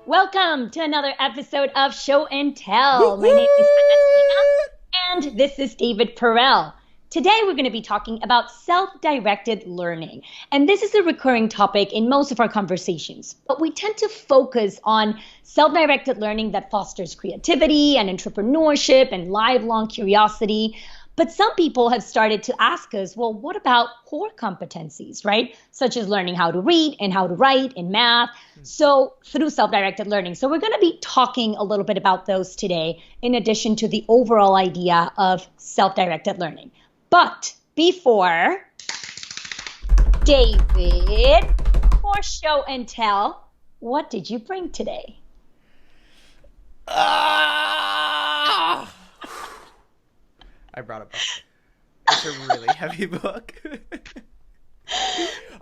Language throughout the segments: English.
Welcome to another episode of Show and Tell. My Woo-hoo! name is Anna and this is David Perell. Today we're going to be talking about self-directed learning. And this is a recurring topic in most of our conversations. But we tend to focus on self-directed learning that fosters creativity and entrepreneurship and lifelong curiosity. But some people have started to ask us, well, what about core competencies, right? Such as learning how to read and how to write in math. So through self-directed learning. So we're going to be talking a little bit about those today, in addition to the overall idea of self-directed learning. But before, David, for show and tell, what did you bring today? Ah! I brought a book. It's a really heavy book.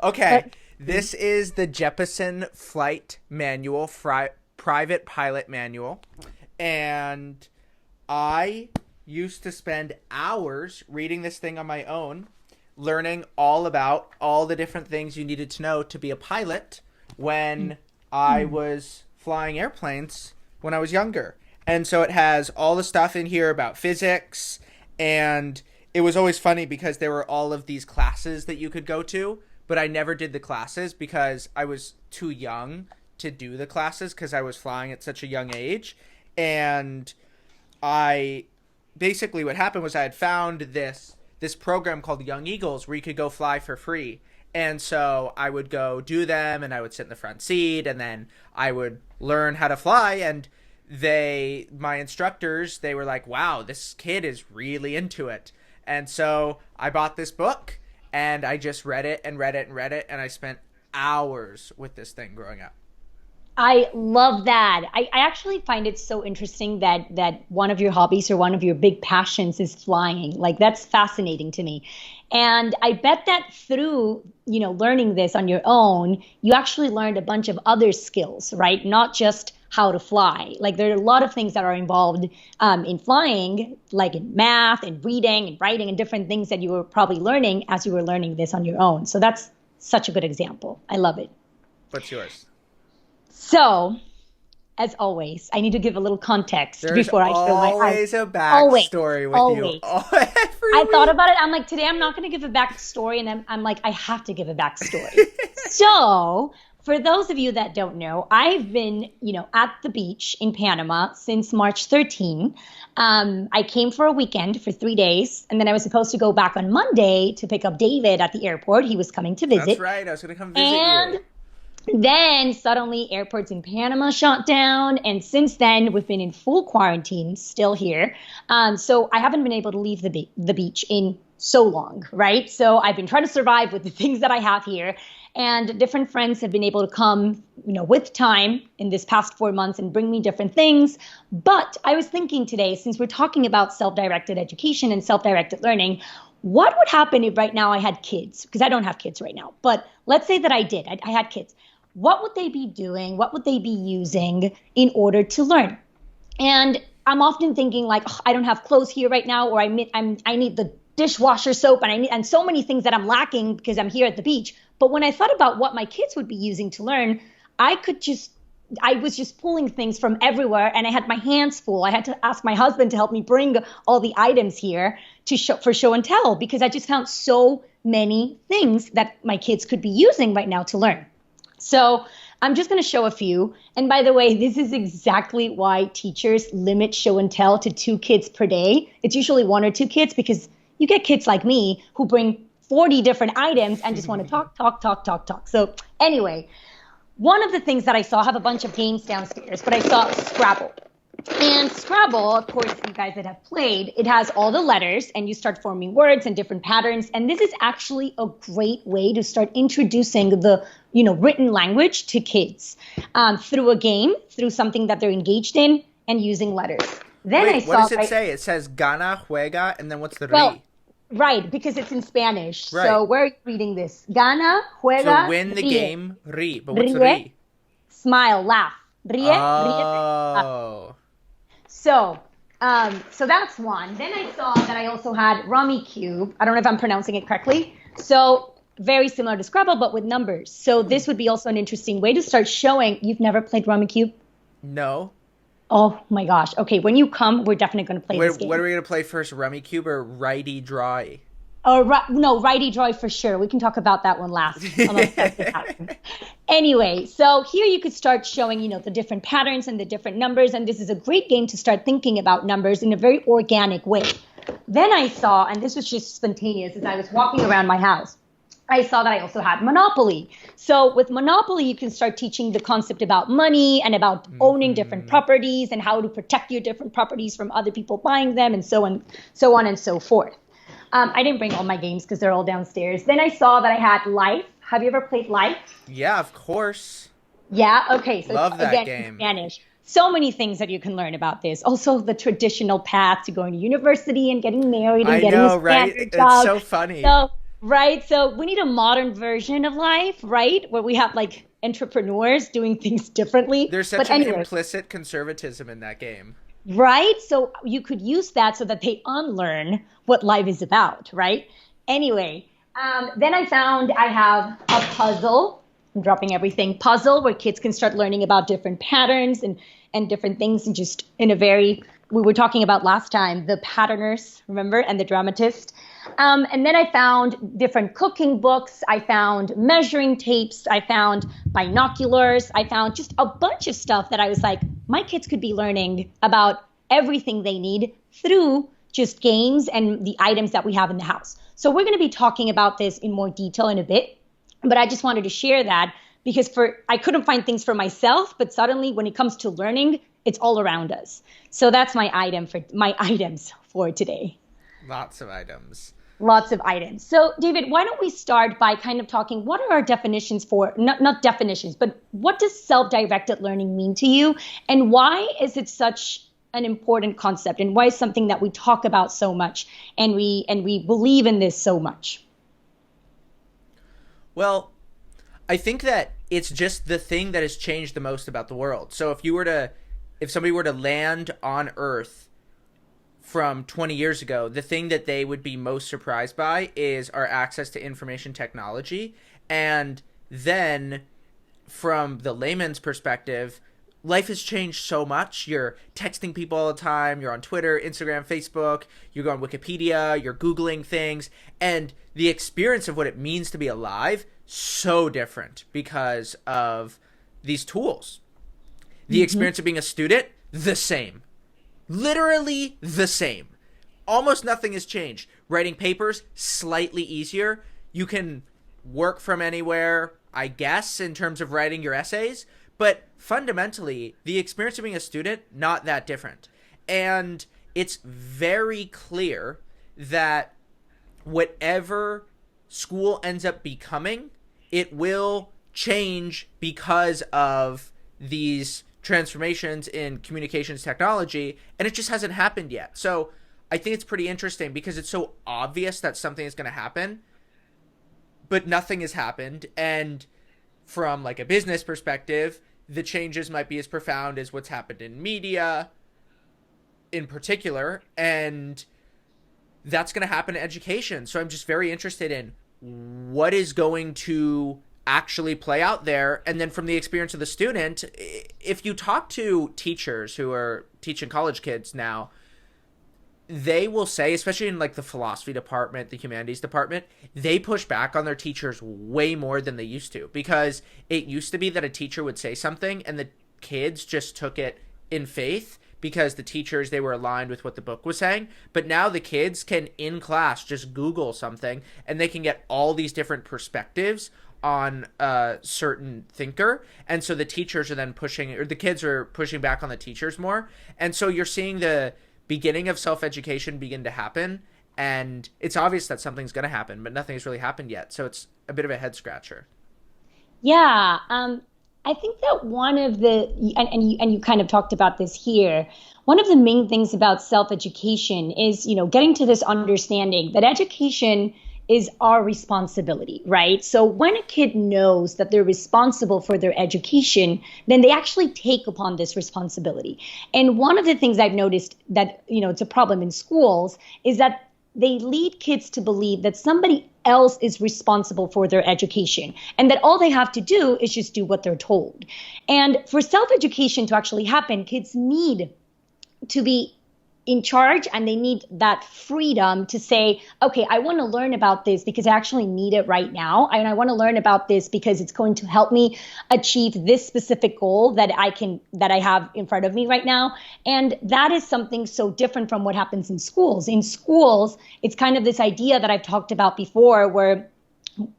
Okay, this is the Jeppesen Flight Manual, Private Pilot Manual. And I used to spend hours reading this thing on my own, learning all about all the different things you needed to know to be a pilot when I was flying airplanes when I was younger. And so it has all the stuff in here about physics. And it was always funny because there were all of these classes that you could go to, but I never did the classes because I was too young to do the classes because I was flying at such a young age. And basically what happened was I had found this program called Young Eagles where you could go fly for free. And so I would go do them and I would sit in the front seat and then I would learn how to fly. And my instructors, they were like, wow, this kid is really into it. And so I bought this book and I just read it and read it and read it. And I spent hours with this thing growing up. I love that. I actually find it so interesting that one of your hobbies or one of your big passions is flying. Like, that's fascinating to me. And I bet that through, learning this on your own, you actually learned a bunch of other skills, right? Not just how to fly. Like, there are a lot of things that are involved in flying, like in math and reading and writing and different things that you were probably learning as you were learning this on your own. So that's such a good example. I love it. What's yours? So, as always, I need to give a little context before I show my always a backstory with you. I thought about it. I'm like, today I'm not going to give a backstory. And I'm like, I have to give a backstory. So, for those of you that don't know, I've been, at the beach in Panama since March 13. I came for a weekend for 3 days, and then I was supposed to go back on Monday to pick up David at the airport. He was coming to visit. That's right. I was going to come visit you. Then suddenly airports in Panama shut down. And since then, we've been in full quarantine, still here. So I haven't been able to leave the beach in so long, right? So I've been trying to survive with the things that I have here. And different friends have been able to come, with time in this past 4 months and bring me different things. But I was thinking today, since we're talking about self-directed education and self-directed learning, what would happen if right now I had kids? Because I don't have kids right now. But let's say that I did. I had kids. What would they be doing? What would they be using in order to learn? And I'm often thinking like, oh, I don't have clothes here right now, or I need the dishwasher soap, and so many things that I'm lacking because I'm here at the beach. But when I thought about what my kids would be using to learn, I was just pulling things from everywhere, and I had my hands full. I had to ask my husband to help me bring all the items here for show and tell, because I just found so many things that my kids could be using right now to learn. So I'm just going to show a few. And by the way, this is exactly why teachers limit show and tell to 2 kids per day. It's usually 1 or 2 kids because you get kids like me who bring 40 different items and just want to talk. So anyway, one of the things that I saw, I have a bunch of games downstairs, but I saw Scrabble. And Scrabble, of course, you guys that have played, it has all the letters and you start forming words and different patterns. And this is actually a great way to start introducing the, written language to kids through a game, through something that they're engaged in and using letters. Then Wait, what does it say? It says gana, juega, and then what's the re? Right, because it's in Spanish. Right. So where are you reading this? Gana, juega, So win the ríe. game, ri. But what's the Ríe, ri? smile, laugh. Ríe, Oh. So that's one. Then I saw that I also had Rummy Cube. I don't know if I'm pronouncing it correctly. So very similar to Scrabble, but with numbers. So this would be also an interesting way to start showing. You've never played Rummy Cube? No. Oh my gosh. Okay, when you come, we're definitely going to play this What game. are we gonna play first? Rummy cube or righty dry? Oh, no, righty droid for sure. We can talk about that one last. I'm obsessed with that one. Anyway, so here you could start showing, the different patterns and the different numbers. And this is a great game to start thinking about numbers in a very organic way. Then I saw, and this was just spontaneous as I was walking around my house, I saw that I also had Monopoly. So with Monopoly, you can start teaching the concept about money and about owning different properties and how to protect your different properties from other people buying them and so on and so forth. I didn't bring all my games because they're all downstairs. Then I saw that I had Life. Have you ever played Life? Yeah, of course. Yeah. Okay. So Love it's that again in game. Spanish. So many things that you can learn about this. Also, the traditional path to going to university and getting married and I getting a know, right? standard It's job. so funny. So, right. So we need a modern version of Life, right? Where we have like entrepreneurs doing things differently. There's But such an anyway, implicit conservatism in that game. right? So you could use that so that they unlearn what life is about, right? Anyway, then I found I have a puzzle. I'm dropping everything. Puzzle where kids can start learning about different patterns and different things, and just in a very, we were talking about last time, the patterners, remember, and the dramatist. And then I found different cooking books. I found measuring tapes. I found binoculars. I found just a bunch of stuff that I was like, my kids could be learning about everything they need through just games and the items that we have in the house. So we're going to be talking about this in more detail in a bit, but I just wanted to share that because I couldn't find things for myself, but suddenly when it comes to learning, it's all around us. So that's my items for today. Lots of items. Lots of items. So, David, why don't we start by kind of talking, what are our definitions for, not definitions, but what does self-directed learning mean to you? And why is it such an important concept? And why is something that we talk about so much and we believe in this so much? Well, I think that it's just the thing that has changed the most about the world. So if somebody were to land on Earth from 20 years ago, the thing that they would be most surprised by is our access to information technology. And then from the layman's perspective, life has changed so much. You're texting people all the time. You're on Twitter, Instagram, Facebook. You go on Wikipedia. You're Googling things. And the experience of what it means to be alive, so different because of these tools. The experience of being a student, the same. Literally the same. Almost nothing has changed. Writing papers, slightly easier. You can work from anywhere, I guess, in terms of writing your essays. But fundamentally, the experience of being a student, not that different. And it's very clear that whatever school ends up becoming, it will change because of these transformations in communications technology, and it just hasn't happened yet. So I think it's pretty interesting because it's so obvious that something is going to happen, but nothing has happened. And from like a business perspective, the changes might be as profound as what's happened in media in particular, and that's going to happen in education. So I'm just very interested in what is going to actually play out there. And then from the experience of the student, if you talk to teachers who are teaching college kids now, they will say, especially in like the philosophy department, the humanities department, they push back on their teachers way more than they used to, because it used to be that a teacher would say something and the kids just took it in faith because the teachers, they were aligned with what the book was saying. But now the kids can in class just Google something and they can get all these different perspectives on a certain thinker. And so the teachers are then pushing, or the kids are pushing back on the teachers more. And so you're seeing the beginning of self-education begin to happen. And it's obvious that something's going to happen, but nothing's really happened yet. So it's a bit of a head scratcher. Yeah, I think that one of the, and you kind of talked about this here, one of the main things about self-education is, getting to this understanding that education is our responsibility, right? So when a kid knows that they're responsible for their education, then they actually take upon this responsibility. And one of the things I've noticed that, it's a problem in schools is that they lead kids to believe that somebody else is responsible for their education and that all they have to do is just do what they're told. And for self-education to actually happen, kids need to be in charge, and they need that freedom to say, okay, I want to learn about this because I actually need it right now. And I want to learn about this because it's going to help me achieve this specific goal that I have in front of me right now. And that is something so different from what happens in schools. In schools, it's kind of this idea that I've talked about before where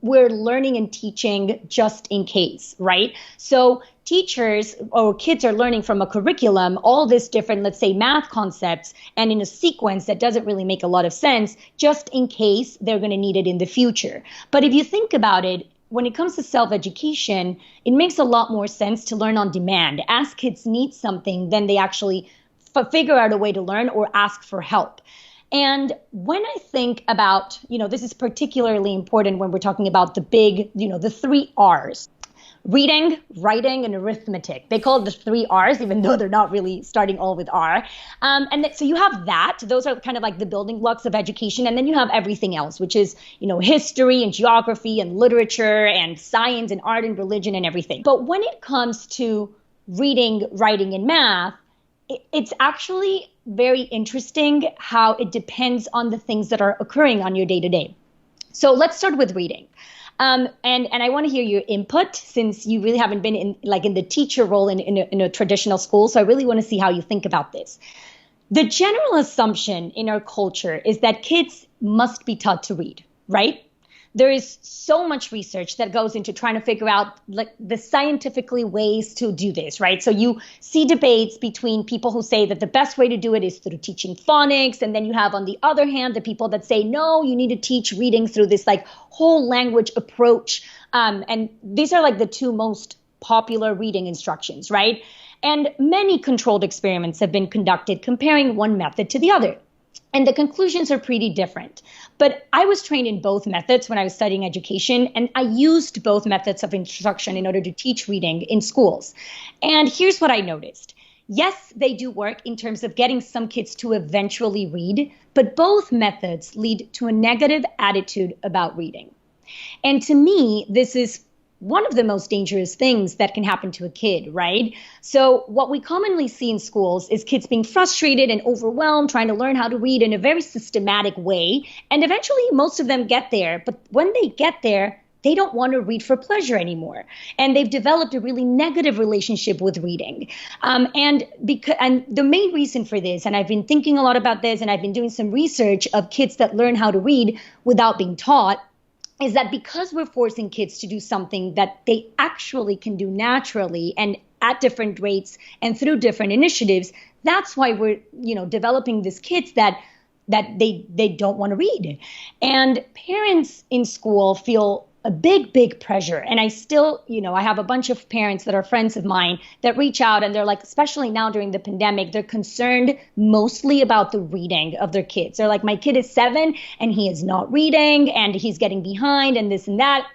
we're learning and teaching just in case, right? So teachers or kids are learning from a curriculum, all this different, let's say, math concepts, and in a sequence that doesn't really make a lot of sense, just in case they're going to need it in the future. But if you think about it, when it comes to self-education, it makes a lot more sense to learn on demand. As kids need something, then they actually figure out a way to learn or ask for help. And when I think about, this is particularly important when we're talking about the big, the 3 R's. Reading, writing, and arithmetic. They call it the 3 R's, even though they're not really starting all with R. So you have that. Those are kind of like the building blocks of education. And then you have everything else, which is, history and geography and literature and science and art and religion and everything. But when it comes to reading, writing, and math, it's actually very interesting how it depends on the things that are occurring on your day-to-day. So let's start with reading. And I want to hear your input, since you really haven't been in the teacher role in a traditional school. So I really want to see how you think about this. The general assumption in our culture is that kids must be taught to read, right? There is so much research that goes into trying to figure out the scientifically ways to do this, right? So you see debates between people who say that the best way to do it is through teaching phonics. And then you have, on the other hand, the people that say, no, you need to teach reading through this whole language approach. And these are the 2 most popular reading instructions, right? And many controlled experiments have been conducted comparing one method to the other. And the conclusions are pretty different. But I was trained in both methods when I was studying education, and I used both methods of instruction in order to teach reading in schools. And here's what I noticed. Yes, they do work in terms of getting some kids to eventually read, but both methods lead to a negative attitude about reading. And to me, this is one of the most dangerous things that can happen to a kid, right? So what we commonly see in schools is kids being frustrated and overwhelmed, trying to learn how to read in a very systematic way. And eventually, most of them get there. But when they get there, they don't want to read for pleasure anymore. And they've developed a really negative relationship with reading. And the main reason for this, and I've been thinking a lot about this, and I've been doing some research of kids that learn how to read without being taught, is that because we're forcing kids to do something that they actually can do naturally and at different rates and through different initiatives, that's why we're, developing these kids that they don't want to read. And parents in school feel a big pressure. And I still, I have a bunch of parents that are friends of mine that reach out, and they're especially now during the pandemic, they're concerned mostly about the reading of their kids. They're my kid is 7 and he is not reading and he's getting behind and this and that.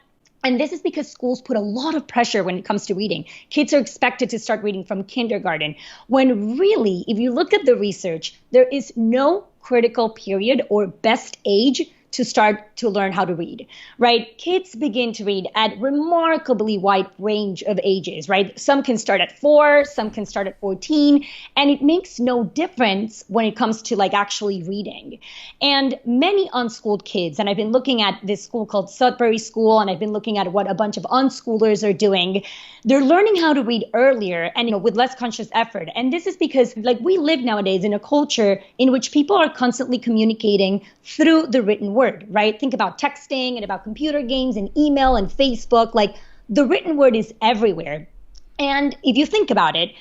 And this is because schools put a lot of pressure when it comes to reading. Kids are expected to start reading from kindergarten, when really, if you look at the research, there is no critical period or best age to start to learn how to read, right? Kids begin to read at remarkably wide range of ages, right? Some can start at 4, some can start at 14, and it makes no difference when it comes to actually reading. And many unschooled kids, and I've been looking at this school called Sudbury School, and I've been looking at what a bunch of unschoolers are doing. They're learning how to read earlier and with less conscious effort. And this is because we live nowadays in a culture in which people are constantly communicating through the written word, right? Think about texting and about computer games and email and Facebook. The written word is everywhere. And if you think about it,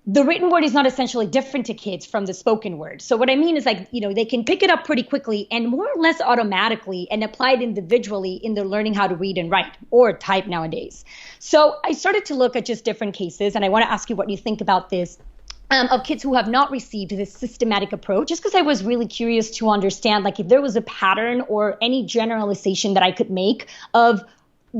the written word is not essentially different to kids from the spoken word. So what I mean is they can pick it up pretty quickly and more or less automatically and apply it individually in their learning how to read and write or type nowadays. So I started to look at just different cases, and I want to ask you what you think about this. Of kids who have not received this systematic approach, just because I was really curious to understand if there was a pattern or any generalization that I could make of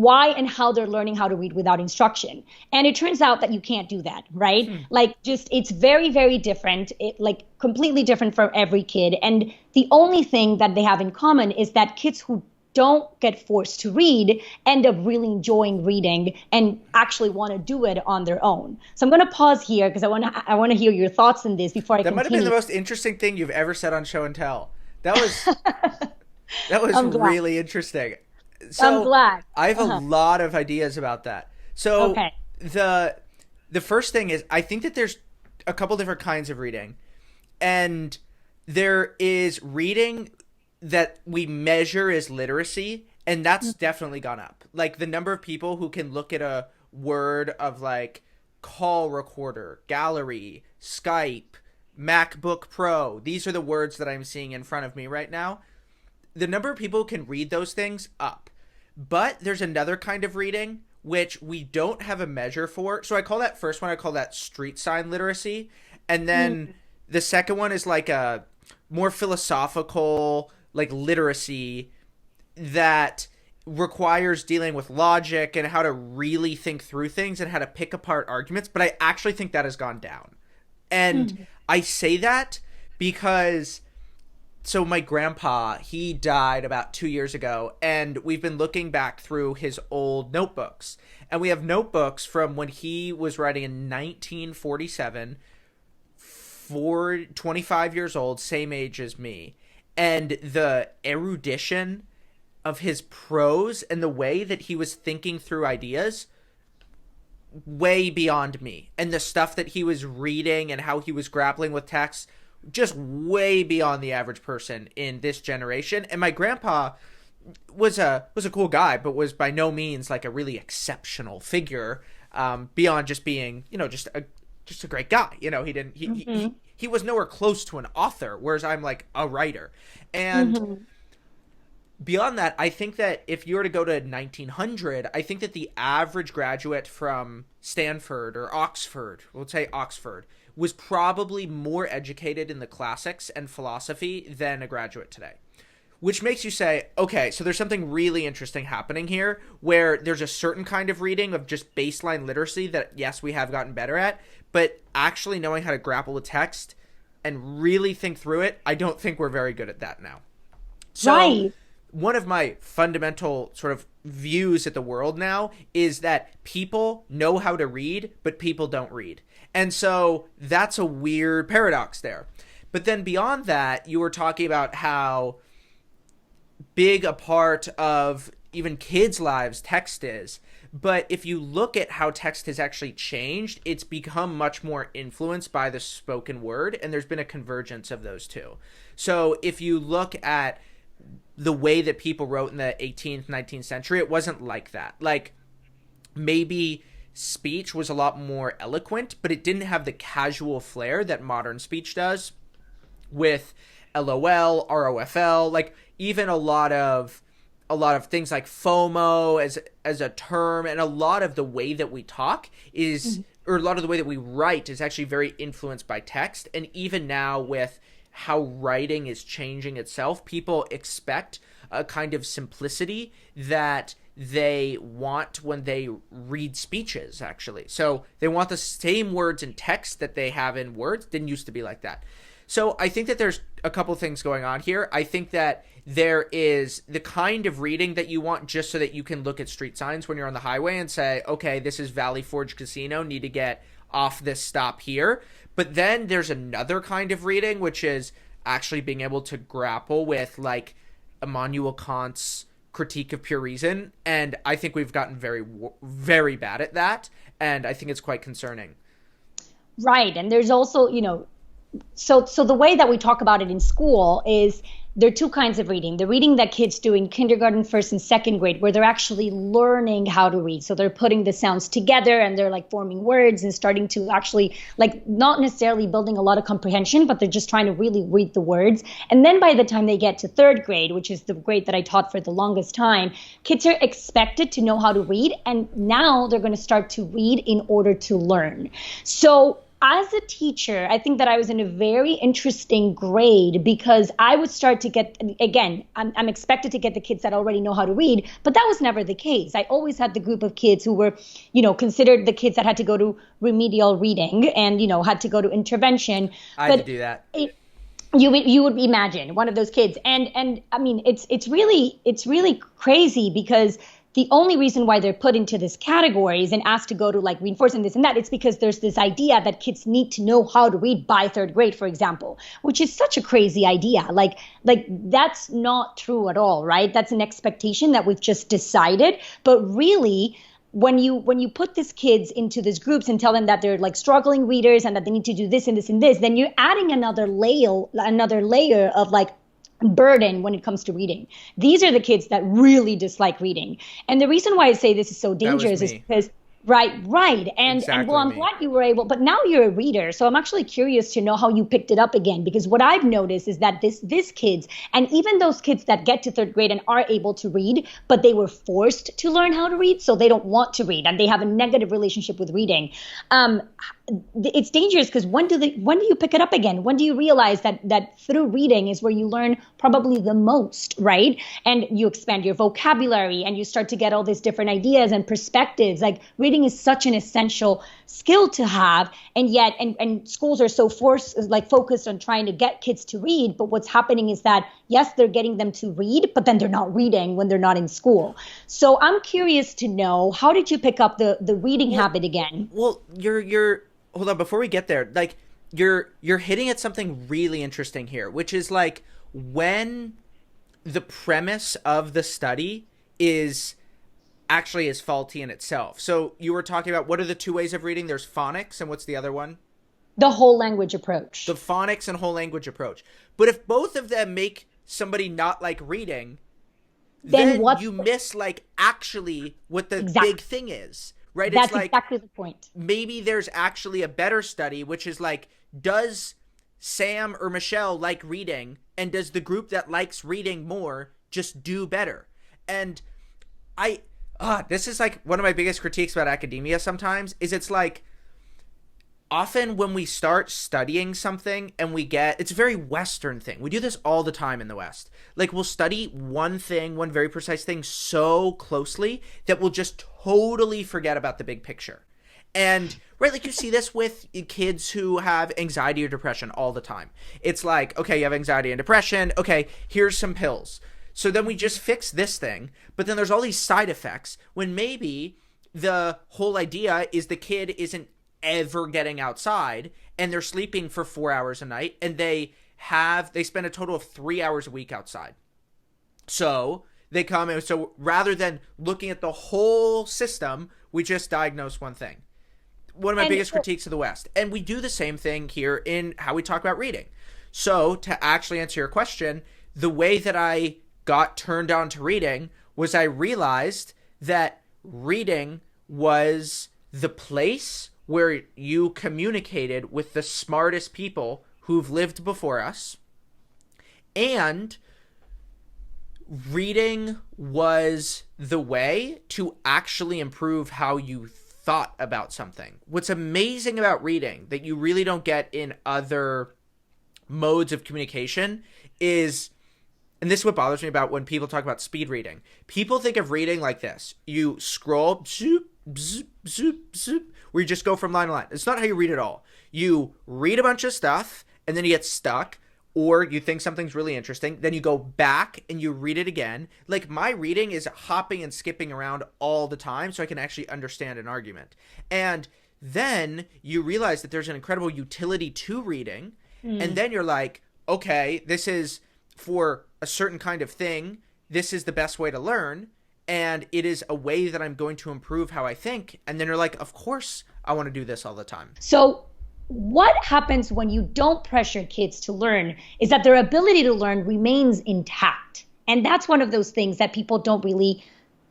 why and how they're learning how to read without instruction. And it turns out that you can't do that, right? Like, just, it's very, very different, like completely different for every kid. And the only thing that they have in common is that kids who don't get forced to read end up really enjoying reading and actually want to do it on their own. So I'm going to pause here because I want to hear your thoughts on this before I continue. That might have been the most interesting thing you've ever said on Show and Tell. That was really interesting. So I'm glad. I have a lot of ideas about that. So the first thing is, I think that there's a couple different kinds of reading. And there is reading that we measure as literacy, and that's definitely gone up. Like, the number of people who can look at a word of like call recorder, gallery, Skype, MacBook Pro. These are the words that I'm seeing in front of me right now. The number of people who can read those things up. But there's another kind of reading which we don't have a measure for. So I call that first one, I call that street sign literacy. And then the second one is like a more philosophical, like, literacy that requires dealing with logic and how to really think through things and how to pick apart arguments. But I actually think that has gone down. And I say that because, so my grandpa, he died about 2 years ago, and we've been looking back through his old notebooks. And we have notebooks from when he was writing in 1947, 25 years old, same age as me. And the erudition of his prose and the way that he was thinking through ideas, way beyond me. And the stuff that he was reading and how he was grappling with text, just way beyond the average person in this generation. And my grandpa was a cool guy, but was by no means like a really exceptional figure, beyond just being, just a great guy. He was nowhere close to an author, whereas I'm like a writer. And beyond that, I think that if you were to go to 1900, I think that the average graduate from Stanford or Oxford, we'll say Oxford, was probably more educated in the classics and philosophy than a graduate today. Which makes you say, okay, so there's something really interesting happening here where there's a certain kind of reading of just baseline literacy that, yes, we have gotten better at, but actually knowing how to grapple with text and really think through it, I don't think we're very good at that now. So one of my fundamental sort of views at the world now is that people know how to read, but people don't read. And so that's a weird paradox there. But then beyond that, you were talking about how big a part of even kids' lives text is. But if you look at how text has actually changed, it's become much more influenced by the spoken word, and there's been a convergence of those two. So if you look at the way that people wrote in the 18th, 19th century, it wasn't like that. Like, maybe speech was a lot more eloquent, but it didn't have the casual flair that modern speech does with LOL, ROFL, like even a lot of things like FOMO as a term, and a lot of the way that we talk is, or a lot of the way that we write is actually very influenced by text. And even now with how writing is changing itself, people expect a kind of simplicity that they want when they read speeches, actually. So they want the same words in text that they have in words. Didn't used to be like that. So I think that there's a couple things going on here. I think that there is the kind of reading that you want just so that you can look at street signs when you're on the highway and say, okay, this is Valley Forge Casino, need to get off this stop here. But then there's another kind of reading, which is actually being able to grapple with like Immanuel Kant's critique of pure reason. And I think we've gotten very, very bad at that. And I think it's quite concerning. Right. And there's also, so the way that we talk about it in school is there are two kinds of reading. The reading that kids do in kindergarten, first and second grade, where they're actually learning how to read. So they're putting the sounds together and they're like forming words and starting to actually like not necessarily building a lot of comprehension, but they're just trying to really read the words. And then by the time they get to third grade, which is the grade that I taught for the longest time, kids are expected to know how to read. And now they're going to start to read in order to learn. So as a teacher, I think that I was in a very interesting grade because I would start to get, again, I'm expected to get the kids that already know how to read, but that was never the case. I always had the group of kids who were, considered the kids that had to go to remedial reading and, had to go to intervention. I had to do that. You would imagine one of those kids. And I mean, it's really crazy because the only reason why they're put into this categories and asked to go to like reinforcement this and that, it's because there's this idea that kids need to know how to read by third grade, for example, which is such a crazy idea. Like that's not true at all, right? That's an expectation that we've just decided. But really, when you put these kids into these groups and tell them that they're like struggling readers and that they need to do this and this and this, then you're adding another layer of like burden when it comes to reading. These are the kids that really dislike reading. And the reason why I say this is so dangerous is because right. And well, I'm glad you were able, but now you're a reader. So I'm actually curious to know how you picked it up again, because what I've noticed is that this kids, and even those kids that get to third grade and are able to read, but they were forced to learn how to read, so they don't want to read and they have a negative relationship with reading. It's dangerous because when do you pick it up again? When do you realize that through reading is where you learn probably the most, right? And you expand your vocabulary and you start to get all these different ideas and perspectives. Like reading is such an essential skill to have, and yet and schools are so focused on trying to get kids to read, but what's happening is that yes, they're getting them to read, but then they're not reading when they're not in school. So I'm curious to know, how did you pick up the reading habit again? Well, you're hold on, before we get there, like you're hitting at something really interesting here, which is like when the premise of the study is faulty in itself. So you were talking about, what are the two ways of reading? There's phonics, and what's the other one? The whole language approach. The phonics and whole language approach. But if both of them make somebody not like reading, then you miss like actually what the big thing is. Right? That's it's like, exactly the point. Maybe there's actually a better study, which is like, does Sam or Michelle like reading? And does the group that likes reading more just do better? And this is like one of my biggest critiques about academia sometimes, is it's like, often when we start studying something and it's a very Western thing. We do this all the time in the West. Like we'll study one very precise thing so closely that we'll just totally forget about the big picture. And right, like you see this with kids who have anxiety or depression all the time. It's like, okay, you have anxiety and depression. Okay, here's some pills. So then we just fix this thing. But then there's all these side effects when maybe the whole idea is the kid isn't ever getting outside and they're sleeping for 4 hours a night, and they spend a total of 3 hours a week outside. So they come, and so rather than looking at the whole system, we just diagnose one thing. One of my biggest critiques of the West. And we do the same thing here in how we talk about reading. So to actually answer your question, the way that I got turned on to reading was I realized that reading was the place where you communicated with the smartest people who've lived before us. And reading was the way to actually improve how you thought about something. What's amazing about reading that you really don't get in other modes of communication is, and this is what bothers me about when people talk about speed reading. People think of reading like this. You scroll, zoop, zoop, zoop, zoop, where you just go from line to line. It's not how you read at all. You read a bunch of stuff, and then you get stuck, or you think something's really interesting, then you go back and you read it again. Like, my reading is hopping and skipping around all the time so I can actually understand an argument. And then you realize that there's an incredible utility to reading, and then you're like, okay, this is for a certain kind of thing. This is the best way to learn, and it is a way that I'm going to improve how I think. And then you're like, of course I want to do this all the time. So what happens when you don't pressure kids to learn is that their ability to learn remains intact. And that's one of those things that people don't really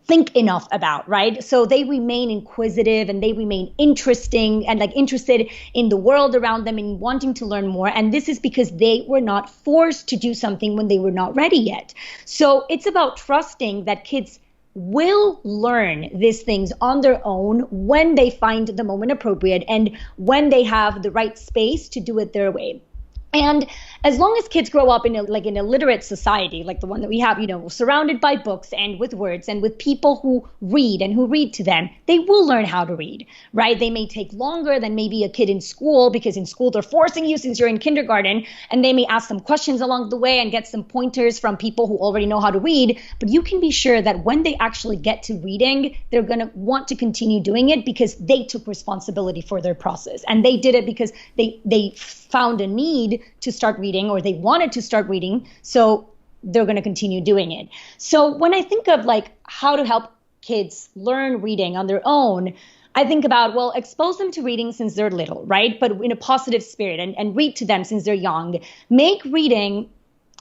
think enough about, right? So they remain inquisitive and they remain interested in the world around them and wanting to learn more. And this is because they were not forced to do something when they were not ready yet. So it's about trusting that kids will learn these things on their own when they find the moment appropriate and when they have the right space to do it their way. And as long as kids grow up in a literate society, like the one that we have, surrounded by books and with words and with people who read and who read to them, they will learn how to read, right? They may take longer than maybe a kid in school, because in school they're forcing you since you're in kindergarten, and they may ask some questions along the way and get some pointers from people who already know how to read. But you can be sure that when they actually get to reading, they're going to want to continue doing it because they took responsibility for their process, and they did it because they found a need to start reading, or they wanted to start reading, so they're going to continue doing it. So when I think of like how to help kids learn reading on their own, I think about, well, expose them to reading since they're little, right? But in a positive spirit, and read to them since they're young. Make reading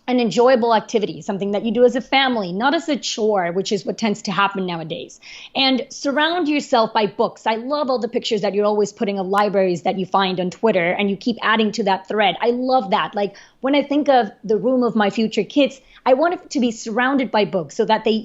an enjoyable activity, something that you do as a family, not as a chore, which is what tends to happen nowadays. And surround yourself by books. I love all the pictures that you're always putting of libraries that you find on Twitter, and you keep adding to that thread. I love that. Like when I think of the room of my future kids, I want it to be surrounded by books so that they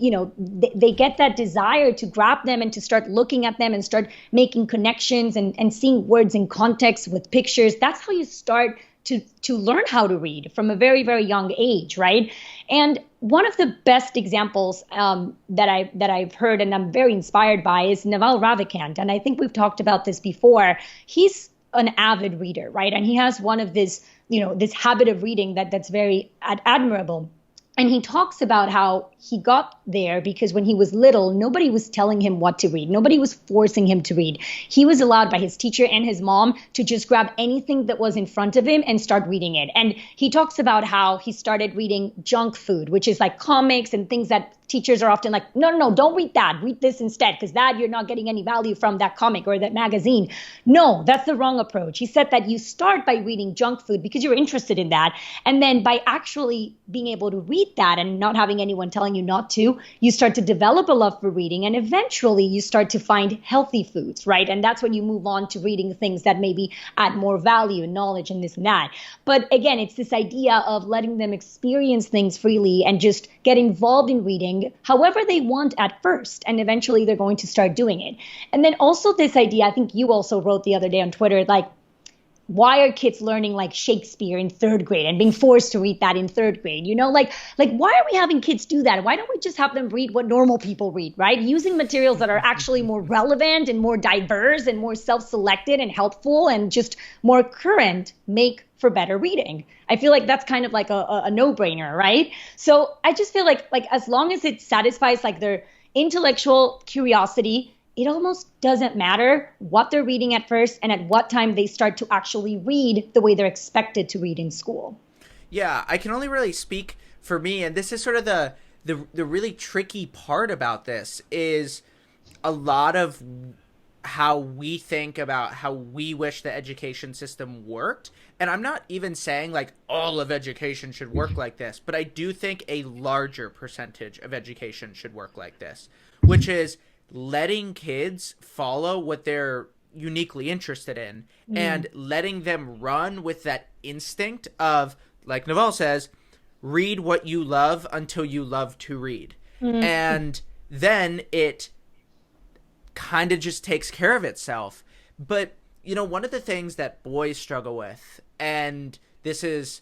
get that desire to grab them and to start looking at them and start making connections and seeing words in context with pictures. That's how you start to learn how to read from a very, very young age, right? And one of the best examples that I've heard and I'm very inspired by is Naval Ravikant. And I think we've talked about this before. He's an avid reader, right? And he has one of this habit of reading that's very admirable. And he talks about how he got there because when he was little, nobody was telling him what to read. Nobody was forcing him to read. He was allowed by his teacher and his mom to just grab anything that was in front of him and start reading it. And he talks about how he started reading junk food, which is like comics and things that teachers are often like, no, don't read that. Read this instead, because that you're not getting any value from that comic or that magazine. No, that's the wrong approach. He said that you start by reading junk food because you're interested in that. And then by actually being able to read that and not having anyone telling you not to, you start to develop a love for reading. And eventually you start to find healthy foods, right? And that's when you move on to reading things that maybe add more value and knowledge and this and that. But again, it's this idea of letting them experience things freely and just get involved in reading however they want at first, and eventually they're going to start doing it. And then also this idea, I think you also wrote the other day on Twitter, like, why are kids learning like Shakespeare in third grade and being forced to read that in third grade? Like why are we having kids do that? Why don't we just have them read what normal people read, right? Using materials that are actually more relevant and more diverse and more self-selected and helpful and just more current make for better reading. I feel like that's kind of like a no-brainer, right? So I just feel like as long as it satisfies like their intellectual curiosity, it almost doesn't matter what they're reading at first and at what time they start to actually read the way they're expected to read in school. Yeah, I can only really speak for me, and this is sort of the really tricky part about this is a lot of how we think about how we wish the education system worked. And I'm not even saying like all of education should work like this, but I do think a larger percentage of education should work like this, which is letting kids follow what they're uniquely interested in and letting them run with that instinct of, like Naval says, read what you love until you love to read. And then it kind of just takes care of itself. But, one of the things that boys struggle with, and this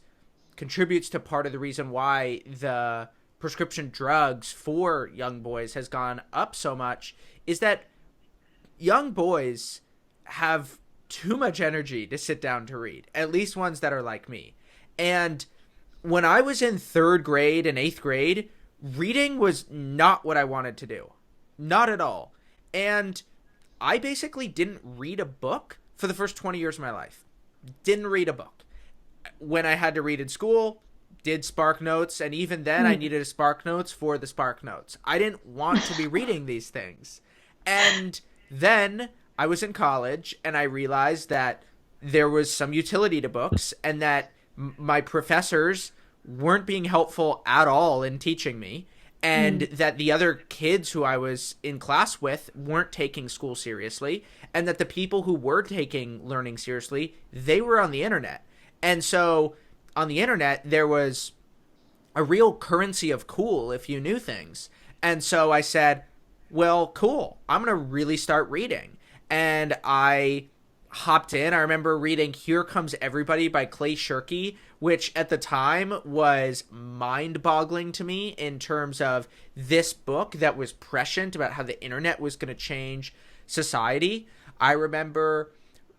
contributes to part of the reason why the prescription drugs for young boys has gone up so much, is that young boys have too much energy to sit down to read, at least ones that are like me. And when I was in third grade and eighth grade, reading was not what I wanted to do. Not at all. And I basically didn't read a book for the first 20 years of my life. Didn't read a book. When I had to read in school, did Spark Notes, and even then I needed a Spark Notes for the Spark Notes. I didn't want to be reading these things. And then I was in college, and I realized that there was some utility to books, and that my professors weren't being helpful at all in teaching me, and that the other kids who I was in class with weren't taking school seriously, and that the people who were taking learning seriously, they were on the internet. And so on the internet, there was a real currency of cool if you knew things. And so I said, well, cool. I'm going to really start reading. And I hopped in. I remember reading Here Comes Everybody by Clay Shirky, which at the time was mind boggling to me in terms of this book that was prescient about how the internet was going to change society. I remember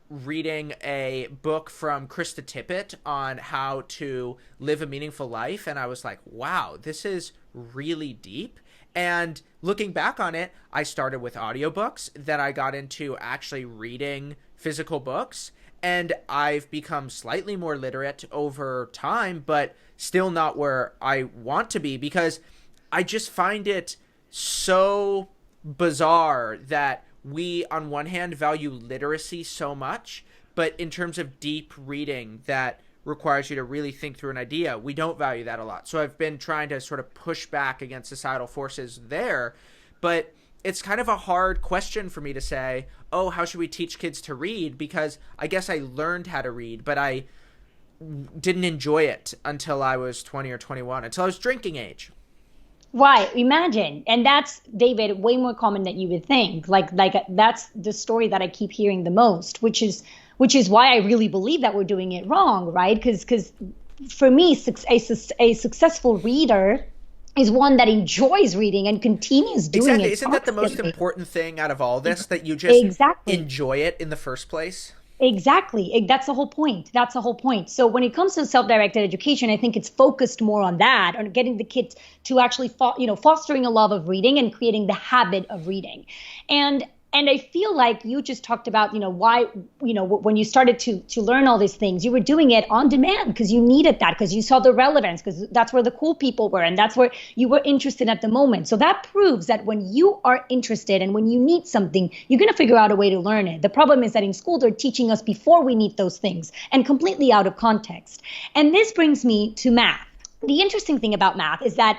reading a book from Krista Tippett on how to live a meaningful life, and I was like, wow, this is really deep. And looking back on it, I started with audiobooks, then I got into actually reading physical books, and I've become slightly more literate over time, but still not where I want to be, because I just find it so bizarre that we, on one hand, value literacy so much, but in terms of deep reading that requires you to really think through an idea, we don't value that a lot. So I've been trying to sort of push back against societal forces there, but it's kind of a hard question for me to say, oh, how should we teach kids to read? Because I guess I learned how to read, but I didn't enjoy it until I was 20 or 21, until I was drinking age. Right, imagine. And that's, David, way more common than you would think. Like that's the story that I keep hearing the most, which is why I really believe that we're doing it wrong, right? Because for me, a successful reader is one that enjoys reading and continues doing Exactly. it. Isn't that the most important thing out of all this, that you just Exactly. enjoy it in the first place? Exactly. That's the whole point. That's the whole point. So when it comes to self-directed education, I think it's focused more on that, on getting the kids to actually, fostering a love of reading and creating the habit of reading. And I feel like you just talked about, why, when you started to learn all these things, you were doing it on demand because you needed that, because you saw the relevance, because that's where the cool people were and that's where you were interested at the moment. So that proves that when you are interested and when you need something, you're going to figure out a way to learn it. The problem is that in school, they're teaching us before we need those things and completely out of context. And this brings me to math. The interesting thing about math is that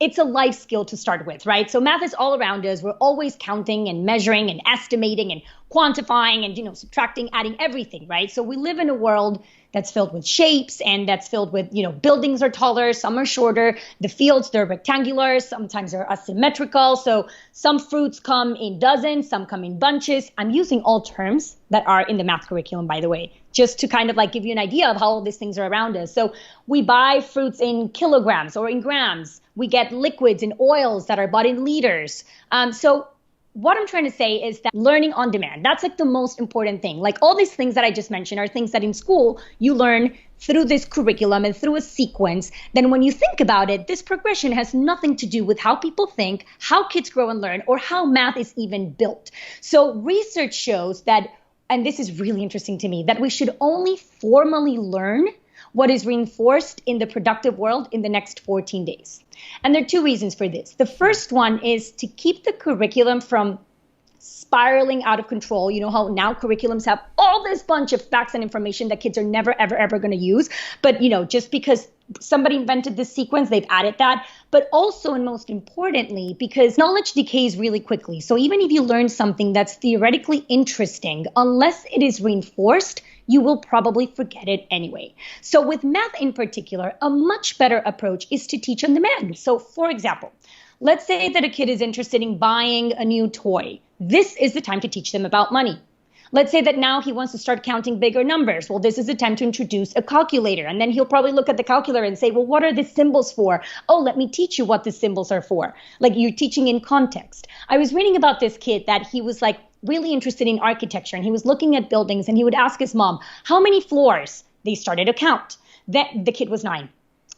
it's a life skill to start with, right? So math is all around us. We're always counting and measuring and estimating and quantifying and, subtracting, adding everything, right? So we live in a world that's filled with shapes and that's filled with, buildings are taller, some are shorter. The fields, they're rectangular. Sometimes they're asymmetrical. So some fruits come in dozens, some come in bunches. I'm using all terms that are in the math curriculum, by the way, just to kind of like give you an idea of how all these things are around us. So we buy fruits in kilograms or in grams. We get liquids and oils that are bought in liters. So what I'm trying to say is that learning on demand, that's like the most important thing. Like all these things that I just mentioned are things that in school you learn through this curriculum and through a sequence. Then when you think about it, this progression has nothing to do with how people think, how kids grow and learn, or how math is even built. So research shows that, and this is really interesting to me, that we should only formally learn what is reinforced in the productive world in the next 14 days. And there are two reasons for this. The first one is to keep the curriculum from spiraling out of control. You know how now curriculums have all this bunch of facts and information that kids are never, ever, ever going to use. But, just because somebody invented this sequence, they've added that. But also, and most importantly, because knowledge decays really quickly. So even if you learn something that's theoretically interesting, unless it is reinforced, you will probably forget it anyway. So with math in particular, a much better approach is to teach on demand. So for example, let's say that a kid is interested in buying a new toy. This is the time to teach them about money. Let's say that now he wants to start counting bigger numbers. Well, this is the time to introduce a calculator. And then he'll probably look at the calculator and say, well, what are the symbols for? Oh, let me teach you what the symbols are for. Like you're teaching in context. I was reading about this kid that he was like really interested in architecture and he was looking at buildings and he would ask his mom, how many floors? They started to count. The kid was 9.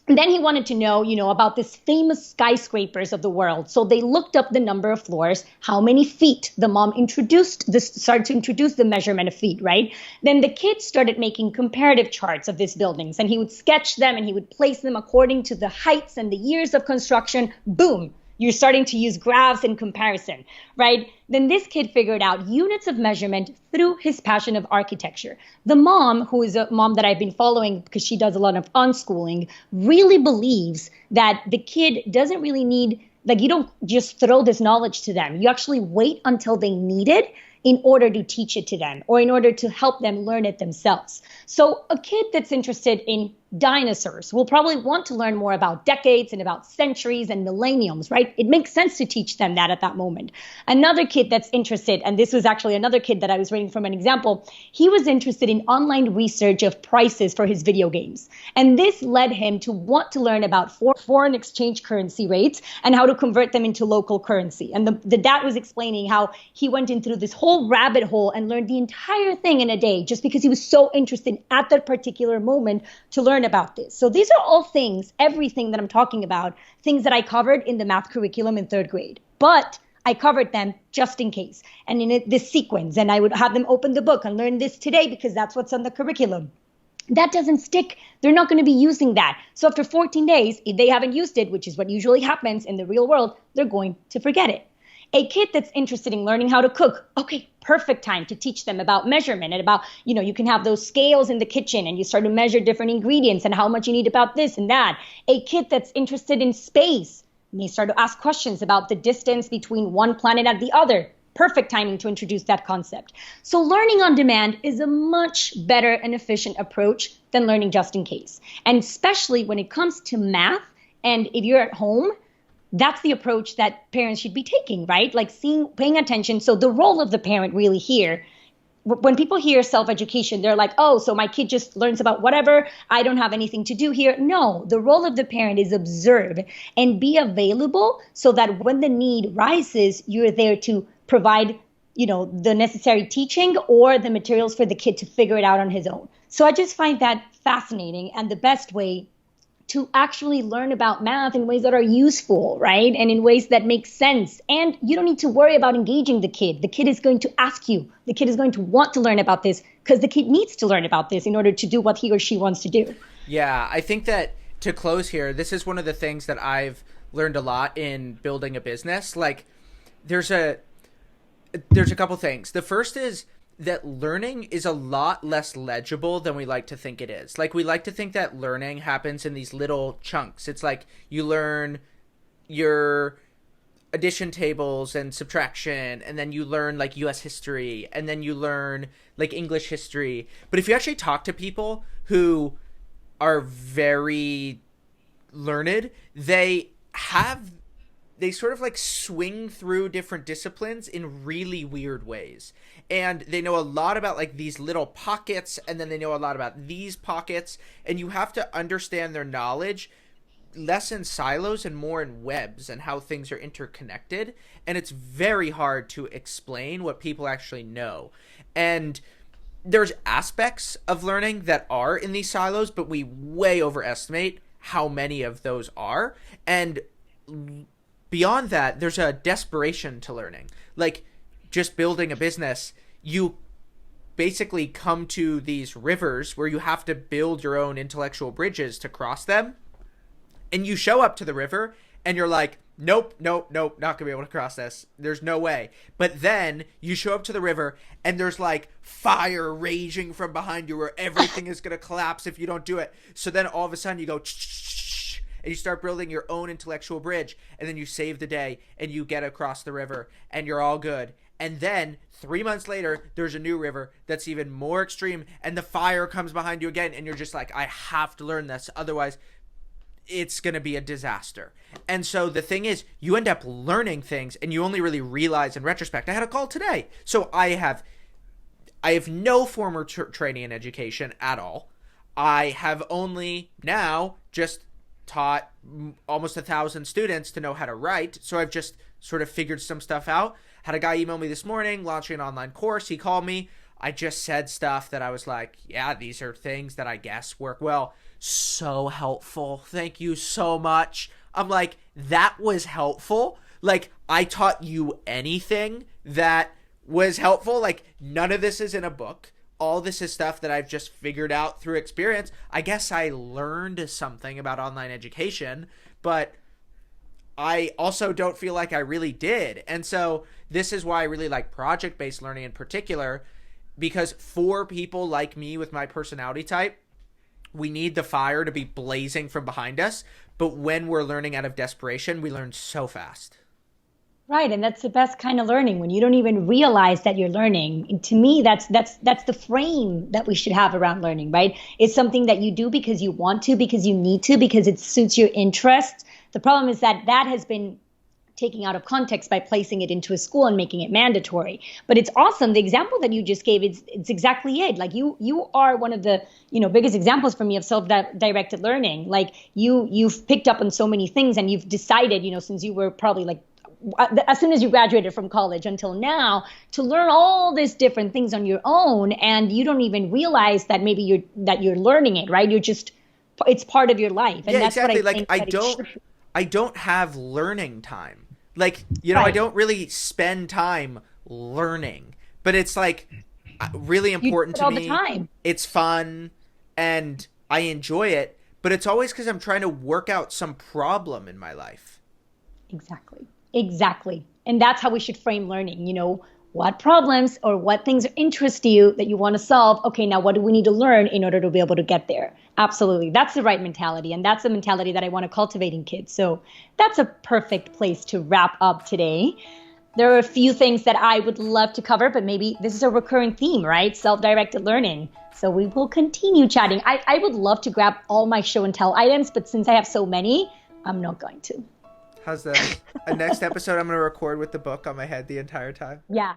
And then he wanted to know, about this famous skyscrapers of the world. So they looked up the number of floors, how many feet. The mom started to introduce the measurement of feet, right? Then the kid started making comparative charts of these buildings and he would sketch them and he would place them according to the heights and the years of construction. Boom. You're starting to use graphs in comparison, right? Then this kid figured out units of measurement through his passion of architecture. The mom, who is a mom that I've been following because she does a lot of unschooling, really believes that the kid doesn't really need, like you don't just throw this knowledge to them. You actually wait until they need it in order to teach it to them or in order to help them learn it themselves. So a kid that's interested in dinosaurs. We'll probably want to learn more about decades and about centuries and millenniums, right? It makes sense to teach them that at that moment. Another kid that's interested, and this was actually another kid that I was reading from an example, he was interested in online research of prices for his video games. And this led him to want to learn about foreign exchange currency rates and how to convert them into local currency. And the dad was explaining how he went in through this whole rabbit hole and learned the entire thing in a day just because he was so interested at that particular moment to learn about this. So these are all things, everything that I'm talking about, things that I covered in the math curriculum in third grade. But I covered them just in case and in this sequence. And I would have them open the book and learn this today because that's what's on the curriculum. That doesn't stick. They're not going to be using that. So after 14 days, if they haven't used it, which is what usually happens in the real world, they're going to forget it. A kid that's interested in learning how to cook, okay, perfect time to teach them about measurement and about, you can have those scales in the kitchen and you start to measure different ingredients and how much you need about this and that. A kid that's interested in space may start to ask questions about the distance between one planet and the other. Perfect timing to introduce that concept. So learning on demand is a much better and efficient approach than learning just in case. And especially when it comes to math, and if you're at home, that's the approach that parents should be taking, right? Like paying attention. So the role of the parent really here, when people hear self-education, they're like, oh, so my kid just learns about whatever. I don't have anything to do here. No, the role of the parent is observe and be available so that when the need rises, you're there to provide, the necessary teaching or the materials for the kid to figure it out on his own. So I just find that fascinating and the best way to actually learn about math in ways that are useful, right? And in ways that make sense. And you don't need to worry about engaging the kid. The kid is going to ask you. The kid is going to want to learn about this because the kid needs to learn about this in order to do what he or she wants to do. Yeah, I think that to close here, this is one of the things that I've learned a lot in building a business. Like there's a couple things. The first is that learning is a lot less legible than we like to think it is. Like we like to think that learning happens in these little chunks. It's like you learn your addition tables and subtraction, and then you learn like US history, and then you learn like English history. But if you actually talk to people who are very learned, they sort of like swing through different disciplines in really weird ways. And they know a lot about like these little pockets, and then they know a lot about these pockets, and you have to understand their knowledge less in silos and more in webs and how things are interconnected. And it's very hard to explain what people actually know. And there's aspects of learning that are in these silos, but we way overestimate how many of those are. And beyond that, there's a desperation to learning. Like just building a business, you basically come to these rivers where you have to build your own intellectual bridges to cross them. And you show up to the river and you're like, nope, not gonna be able to cross this. There's no way. But then you show up to the river and there's like fire raging from behind you where everything is gonna collapse if you don't do it. So then all of a sudden you go and you start building your own intellectual bridge, and then you save the day and you get across the river and you're all good. And then 3 months later, there's a new river that's even more extreme, and the fire comes behind you again, and you're just like, I have to learn this, otherwise it's going to be a disaster. And so the thing is, you end up learning things and you only really realize in retrospect. I had a call today. So I have no former training in education at all. I have only now just taught almost 1,000 students to know how to write. So I've just sort of figured some stuff out. Had a guy email me this morning, launching an online course. He called me. I just said stuff that I was like, yeah, these are things that I guess work well. So helpful. Thank you so much. I'm like, that was helpful. Like, I taught you anything that was helpful. Like, none of this is in a book. All this is stuff that I've just figured out through experience. I guess I learned something about online education, but I also don't feel like I really did. And so this is why I really like project-based learning in particular, because for people like me with my personality type, we need the fire to be blazing from behind us. But when we're learning out of desperation, we learn so fast. Right, and that's the best kind of learning when you don't even realize that you're learning. And to me, that's the frame that we should have around learning, right? It's something that you do because you want to, because you need to, because it suits your interests. The problem is that that has been taking out of context by placing it into a school and making it mandatory. But it's awesome. The example that you just gave, it's exactly it. Like you are one of the, biggest examples for me of self-directed learning. Like you've picked up on so many things and you've decided, since you were probably like as soon as you graduated from college until now, to learn all these different things on your own, and you don't even realize that maybe you're learning it, right? It's part of your life, and Yeah, that's what exactly. I Like think that it should be. I don't have learning time. Like, I Right. don't really spend time learning, but it's like really You do important it to all the me. time. It's fun and I enjoy it, but it's always because I'm trying to work out some problem in my life. Exactly. Exactly. And that's how we should frame learning. What problems or what things interest you that you want to solve? Okay, now what do we need to learn in order to be able to get there? Absolutely. That's the right mentality. And that's the mentality that I want to cultivate in kids. So that's a perfect place to wrap up today. There are a few things that I would love to cover, but maybe this is a recurring theme, right? Self-directed learning. So we will continue chatting. I would love to grab all my show and tell items, but since I have so many, I'm not going to. How's this? A next episode I'm going to record with the book on my head the entire time. Yeah.